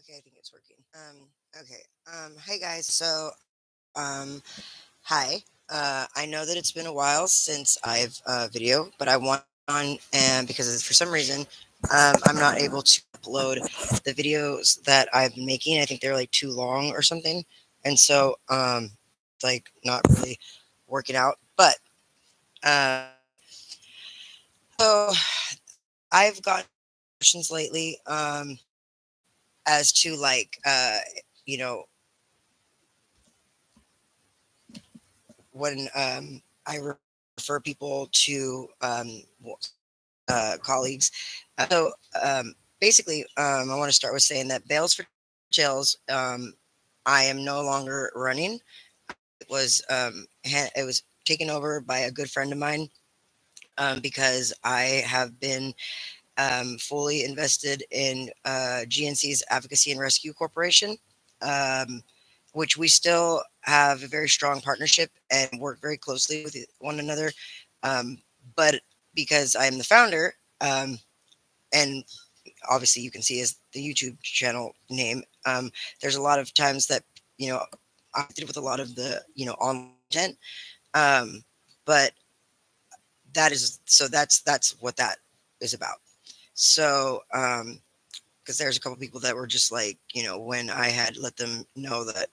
Okay, I think it's working. Okay. Hey guys. Hi. I know that it's been a while since I've video, but I want on and because for some reason, I'm not able to upload the videos that I've been making. I think they're like too long or something, and so like not really working out. But um, so I've gotten questions lately as to like you know when I refer people to colleagues. So basically, I want to start with saying that Bales for Jails, I am no longer running. It was taken over by a good friend of mine because I have been fully invested in GNC's Advocacy and Rescue Corporation, um, which we still have a very strong partnership and work very closely with one another. Um, but because I am the founder, and obviously you can see as the YouTube channel name, there's a lot of times that you know I did with a lot of the online content, um, but that's what that is about. So, because there's a couple people that were just like, when I had let them know that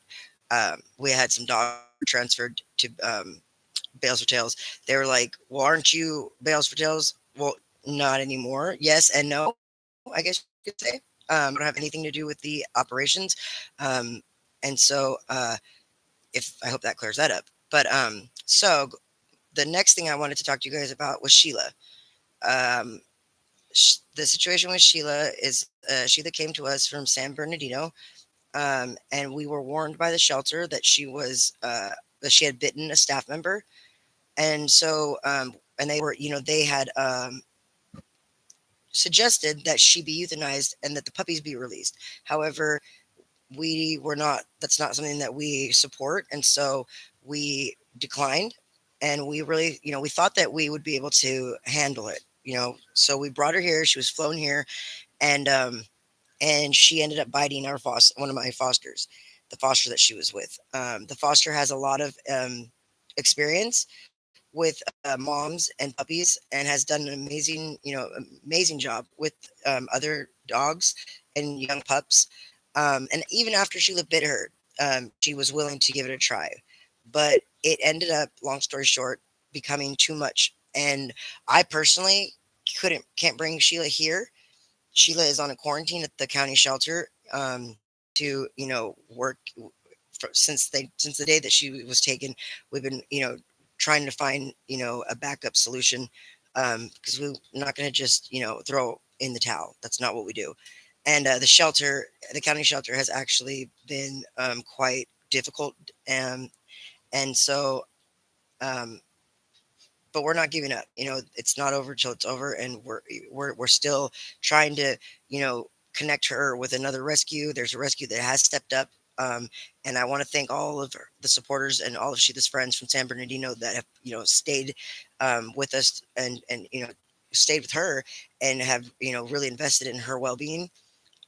we had some dogs transferred to Bales for Tails, they were like, "Well, aren't you Bales for Tails?" Well, not anymore. Yes and no, I guess you could say. I don't have anything to do with the operations, um, and so if I hope that clears that up. But the next thing I wanted to talk to you guys about was Sheila. Um, the situation with Sheila is Sheila came to us from San Bernardino, and we were warned by the shelter that she had bitten a staff member, and so and they had suggested that she be euthanized and that the puppies be released. However, we were not. That's not something that we support, and so we declined. And we really, we thought that we would be able to handle it. So we brought her here. She was flown here, and she ended up biting one of my fosters, the foster that she was with. The foster has a lot of experience with moms and puppies and has done an amazing job with other dogs and young pups. And even after Sheila bit her, she was willing to give it a try. But it ended up, long story short, becoming too much. And I personally can't bring Sheila here. Sheila is on a quarantine at the county shelter to work since the day that she was taken. We've been trying to find a backup solution because we're not going to just throw in the towel. That's not what we do. And the county shelter, has actually been quite difficult, um, and so. Um, but we're not giving up. It's not over till it's over, and we're still trying to, connect her with another rescue. There's a rescue that has stepped up, and I want to thank all of the supporters and all of Sheila's friends from San Bernardino that have, stayed with us and stayed with her and have really invested in her well-being.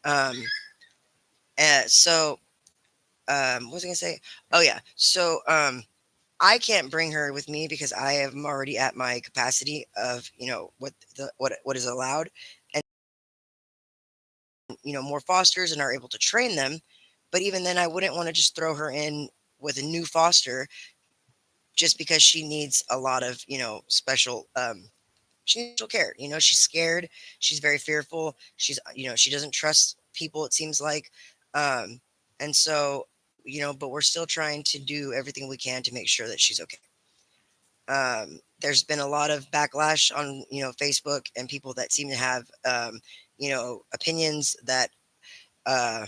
Um, so what was I gonna say? Oh yeah, so I can't bring her with me because I am already at my capacity of what is allowed, and more fosters and are able to train them. But even then, I wouldn't want to just throw her in with a new foster just because she needs a lot of special she needs special care. She's scared, she's very fearful, she doesn't trust people. It seems like, um, and so but we're still trying to do everything we can to make sure that she's okay. There's been a lot of backlash on Facebook and people that seem to have opinions that uh,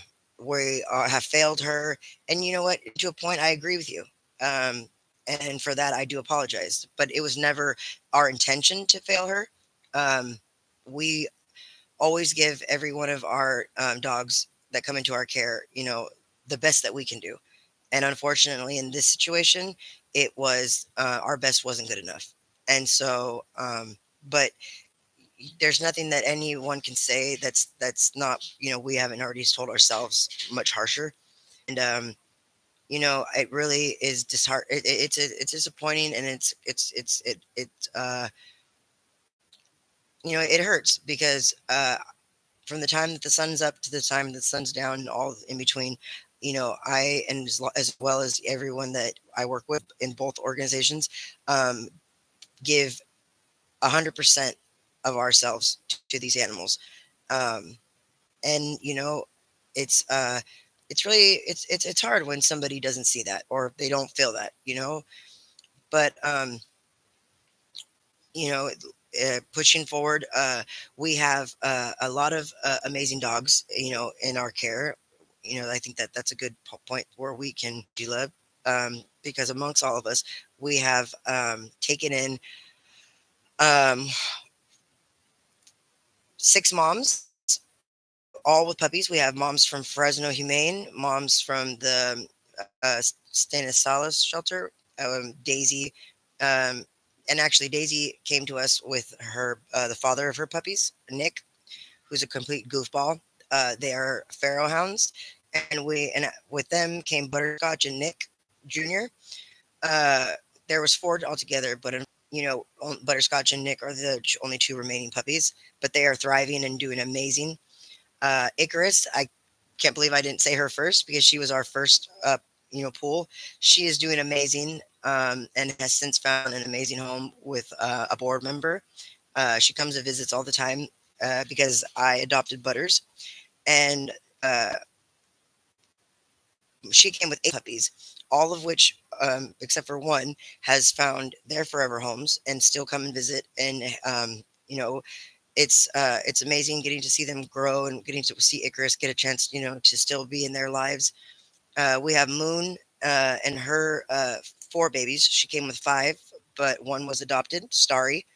have failed her. And you know what? To a point, I agree with you. Um, and for that, I do apologize. But it was never our intention to fail her. Um, we always give every one of our dogs that come into our care, the best that we can do. And unfortunately, in this situation, it was our best wasn't good enough. And so, but there's nothing that anyone can say that's not, we haven't already told ourselves much harsher. And it really is it's disappointing, and it hurts because from the time that the sun's up to the time that the sun's down and all in between, I, and as well as everyone that I work with in both organizations, um, give 100% of ourselves to these animals. Um, and it's really it's hard when somebody doesn't see that or they don't feel that, but you know pushing forward, we have a lot of amazing dogs, in our care. I think that that's a good point where we can do love, because amongst all of us, we have taken in um, 6 moms, all with puppies. We have moms from Fresno Humane, moms from the Stanislaus shelter, Daisy, um, and actually Daisy came to us with her the father of her puppies, Nick, who's a complete goofball. They are Pharaoh hounds, and with them came Butterscotch and Nick Jr. Uh, there was 4 altogether, but Butterscotch and Nick are the only 2 remaining puppies, but they are thriving and doing amazing. Icarus, I can't believe I didn't say her first because she was our first, pool. She is doing amazing, and has since found an amazing home with a board member. She comes and visits all the time because I adopted Butters, and uh, she came with 8 puppies, all of which, except for one, has found their forever homes and still come and visit. And you know, it's amazing getting to see them grow and getting to see Icarus get a chance, to still be in their lives. We have Moon and her 4 babies. She came with 5, but one was adopted, Starry.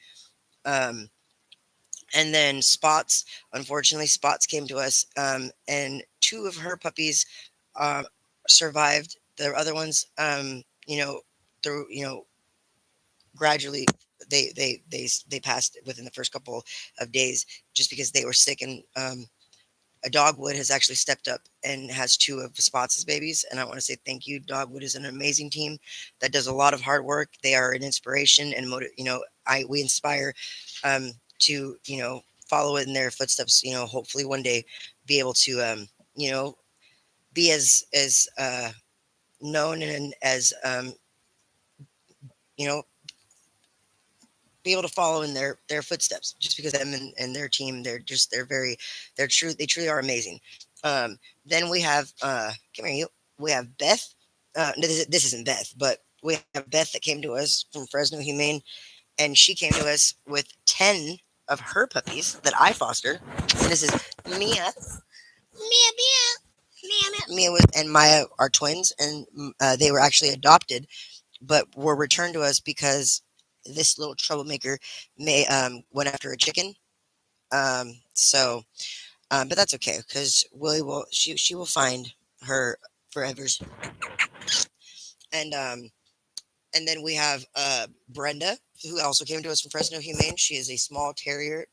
Um, and then Spots, unfortunately, Spots came to us, and 2 of her puppies uh, survived. The other ones, through, gradually they passed within the first couple of days just because they were sick. And Dogwood has actually stepped up and has 2 of Spots' babies, and I want to say thank you. Dogwood is an amazing team that does a lot of hard work. They are an inspiration and I we inspire to follow in their footsteps. Hopefully one day be able to you know be as known and as you know be able to follow in their footsteps, just because them and their team, they truly are amazing. um then we have come here, you we have Beth. No, this isn't Beth, but we have Beth that came to us from Fresno Humane, and she came to us with 10 of her puppies that I fostered. And this is Mia. Mia and Maya are twins, and they were actually adopted, but were returned to us because this little troublemaker may went after a chicken. But that's okay because Willie will she will find her forevers. And then we have Brenda, who also came to us from Fresno Humane. She is a small terrier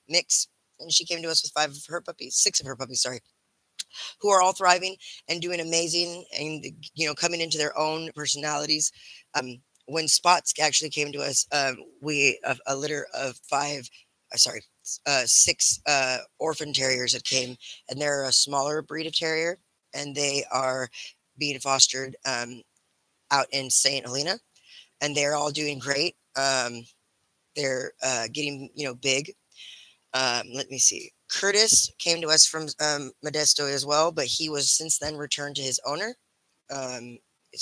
mix, and she came to us with 6 of her puppies, sorry, who are all thriving and doing amazing, and coming into their own personalities. When Spots actually came to us, we a litter of 5, sorry, 6 orphan terriers that came, and they're a smaller breed of terrier, and they are being fostered out in St. Helena, and they're all doing great. They're getting big. Let me see. Curtis came to us from Modesto as well, but he was since then returned to his owner. Um,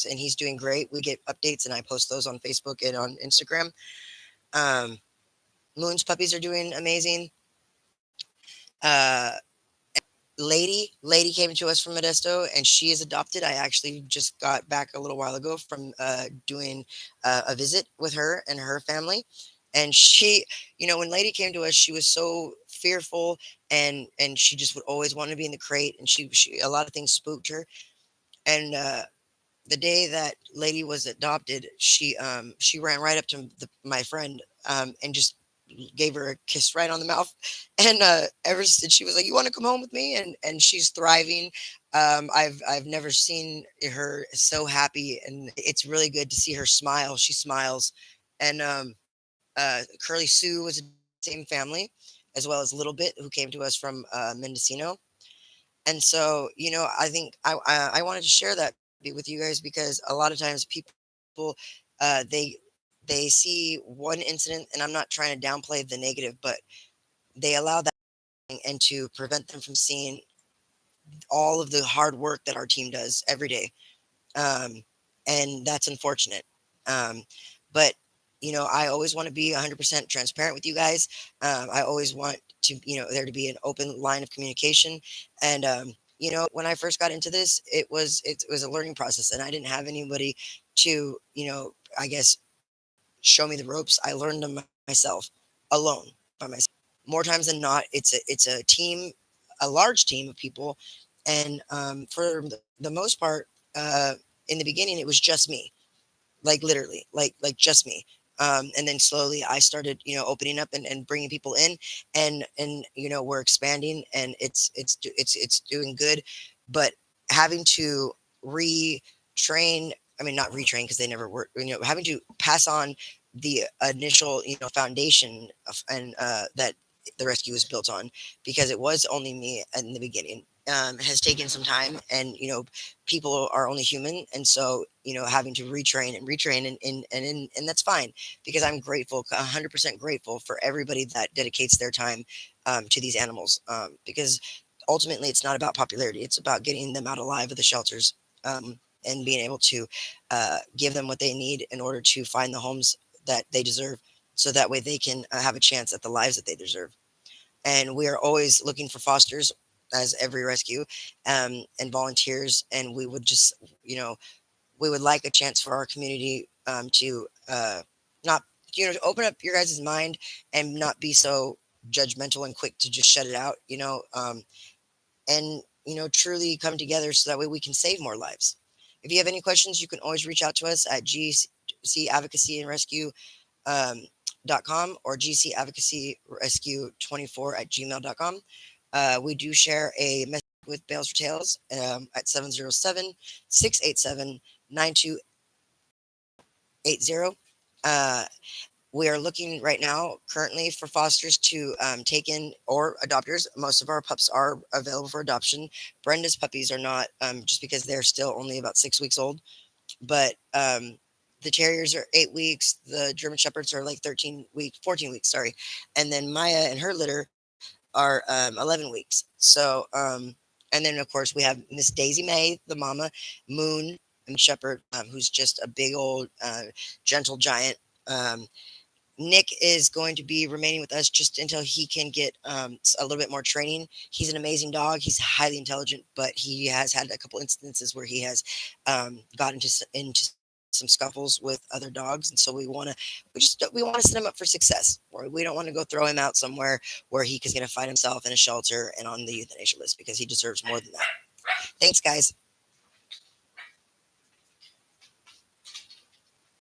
and he's doing great. We get updates, and I post those on Facebook and on Instagram. Um, Moon's puppies are doing amazing. Uh, Lady came to us from Modesto, and she is adopted. I actually just got back a little while ago from doing a visit with her and her family. And she, when Lady came to us, she was so fearful, and she just would always want to be in the crate, and she a lot of things spooked her. And the day that Lady was adopted, she ran right up to my friend, and just gave her a kiss right on the mouth. And ever since she was like, "You want to come home with me?" And she's thriving. I've never seen her so happy, and it's really good to see her smile. She smiles, and Curly Sue was the same family, as well as Little Bit, who came to us from Mendocino. And so, I think I wanted to share that with you guys because a lot of times people they see one incident, and I'm not trying to downplay the negative, but they allow that and to prevent them from seeing all of the hard work that our team does every day. Um, and that's unfortunate. Um, but I always want to be 100% transparent with you guys. I always want to, there to be an open line of communication. And when I first got into this, it was a learning process, and I didn't have anybody to, I guess, show me the ropes. I learned them myself, alone, by myself. More times than not, it's a team, a large team of people, and for the most part, in the beginning, it was just me, like literally, like just me. And then slowly I started, opening up and bringing people in, and we're expanding, and it's doing good, but having to retrain. I mean, not retrain because they never were, having to pass on the initial, foundation and that the rescue was built on, because it was only me in the beginning. Has taken some time, and people are only human, and so having to retrain and retrain, and that's fine, because I'm grateful, 100% grateful for everybody that dedicates their time to these animals, because ultimately it's not about popularity, it's about getting them out alive of the shelters, and being able to give them what they need in order to find the homes that they deserve, so that way they can have a chance at the lives that they deserve. And we are always looking for fosters, as every rescue, and volunteers, and we would just, we would like a chance for our community to not, open up your guys' mind and not be so judgmental and quick to just shut it out, and truly come together so that way we can save more lives. If you have any questions, you can always reach out to us at GC Advocacy and Rescue .com or GC Advocacy Rescue 24 at gmail.com. We do share a message with Bales for Tales at 707-687-9280. We are looking right now currently for fosters to take in, or adopters. Most of our pups are available for adoption. Brenda's puppies are not, just because they're still only about 6 weeks old. But the terriers are 8 weeks. The German shepherds are like 14 weeks, sorry. And then Maya and her litter are 11 weeks. So, and then of course we have Miss Daisy May, the mama, Moon, and Shepherd, who's just a big old gentle giant. Nick is going to be remaining with us just until he can get a little bit more training. He's an amazing dog. He's highly intelligent, but he has had a couple instances where he has got into some scuffles with other dogs, and so we want to set him up for success. Or we don't want to go throw him out somewhere where he is going to find himself in a shelter and on the euthanasia list, because he deserves more than that. Thanks, guys.